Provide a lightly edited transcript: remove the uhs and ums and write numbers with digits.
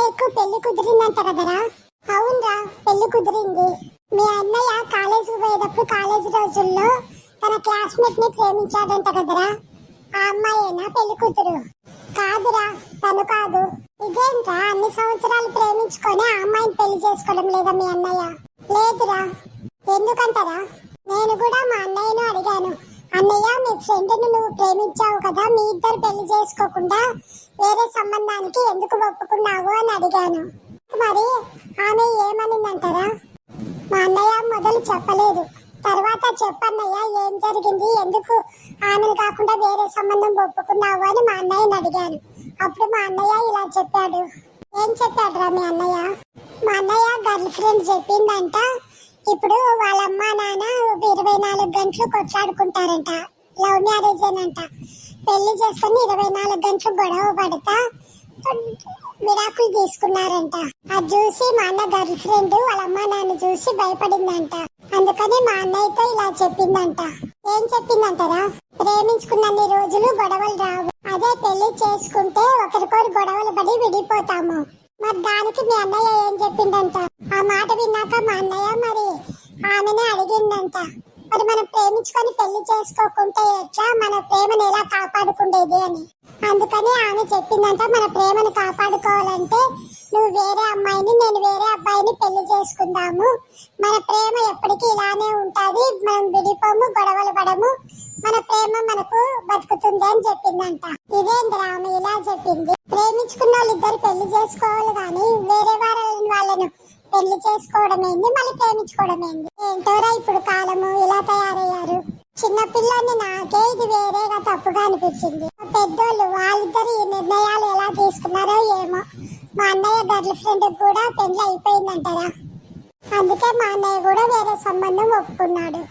అన్నయ్యకు పెళ్లి కుదిరిందంట కదరా? అవునరా, పెళ్లి కుదిరింది. మీ అన్నయ్య కాలేజీ పోయేటప్పుడు కాలేజీ రోజుల్లో తన క్లాస్మేట్ ని ప్రేమించాడంట కదరా? ఆ అమ్మాయేనా పెళ్లి కూతురు? కాదురా, తను కాదు. ఇదేంట్రా, అన్ని సంవత్సరాలు ప్రేమించుకొని ఆ అమ్మాయిని పెళ్లి చేసుకోవడం లేదా మీ అన్నయ్య? లేదురా. ఎందుకంటారా? నేను కూడా మా అన్నయ్యను అడిగాను. అన్నయ్య, మీ ఫ్రెండ్ ను నువ్వు ప్రేమించావు కదా, మీ ఇద్దరు పెళ్లి చేసుకోకుండా వేరే సంబంధానికి ఎందుకు ఒప్పుకున్నావు అని అడిగాను. మరి ఆమె ఏమనిందంటారా? మా అన్నయ్య మొదలు చెప్పలేదు. తర్వాత చెప్పన్నయ్య, ఏం జరిగింది, ఎందుకు ఆమెను కాకుండా వేరే సంబంధం ఒప్పుకున్నావు అని మా అన్నయ్యని అడిగాను. అప్పుడు మా అన్నయ్య ఇలా చెప్పాడు. ఏం చెప్పాడురా మీ అన్నయ్య? మా అన్నయ్య గర్ల్ ఫ్రెండ్ చెప్పిందంట, ఇప్పుడు వాళ్ళ అమ్మ నాన్న 24 గంటలు కొట్లాడుకుంటారంట. లవ్ మ్యారేజేనంట. పెళ్లి చేసుకుని 24 గంటలు గొడవ పడతా విడాకులు తీసుకున్నారంట. అది చూసి మా అన్న గర్ల్ ఫ్రెండ్ వాళ్ళ అమ్మ నాన్న చూసి భయపడిందంట. అందుకని మా అన్నయ్యతో ఇలా చెప్పిందంట. ఏం చెప్పిందంటారా? ప్రేమించుకున్నన్ని రోజులు గొడవలు రావు, అదే పెళ్లి చేసుకుంటే ఒకరికొరు గొడవలు పడి విడిపోతాము. మరి దానికి మీ అన్నయ్య ఏం చెప్పిందంట? ఆ మాట విన్నాక మా అన్నయ్య మరి ఆమెనే అడిగిందంట, మరి మనం ప్రేమించుకొని పెళ్లి చేసుకోకుంటే ఎట్లా, మన ప్రేమను ఎలా కాపాడుకుండేది అని. అందుకని ఆమె చెప్పిందంట, మన ప్రేమను కాపాడుకోవాలంటే నువ్వు వేరే అమ్మాయిని, నేను వేరే అబ్బాయిని పెళ్లి చేసుకుందాము. మన ప్రేమ ఎప్పటికీ ఇలానే ఉంటది, మనం విడిపోము, గొడవలు పడము, మన ప్రేమ మనకు బతుకుతుంది అని చెప్పిందంట. ఇదేంద్రా ఆమె ఇలా చెప్పింది? ప్రేమించుకున్న వాళ్ళిద్దరు పెళ్లి చేసుకోవాలి కానీ వేరే వాళ్ళను పెళ్లి చేసుకోవడం ఏంది, మళ్ళీ ప్రేమించుకోవడం ఏంది? ఏంటోరా ఇప్పుడు కాలము ఇలా తయారయ్యారు. చిన్నపిల్లని నాకే ఇది వేరేగా తప్పుగా అనిపించింది. పెద్దోళ్ళు వాళ్ళిద్దరు ఈ నిర్ణయాలు ఎలా తీసుకున్నారో ఏమో. మా అన్నయ్య గర్ల్ ఫ్రెండ్ కూడా పెళ్లి అయిపోయిందంటారా? అందుకే మా అన్నయ్య కూడా వేరే సంబంధం ఒప్పుకున్నాడు.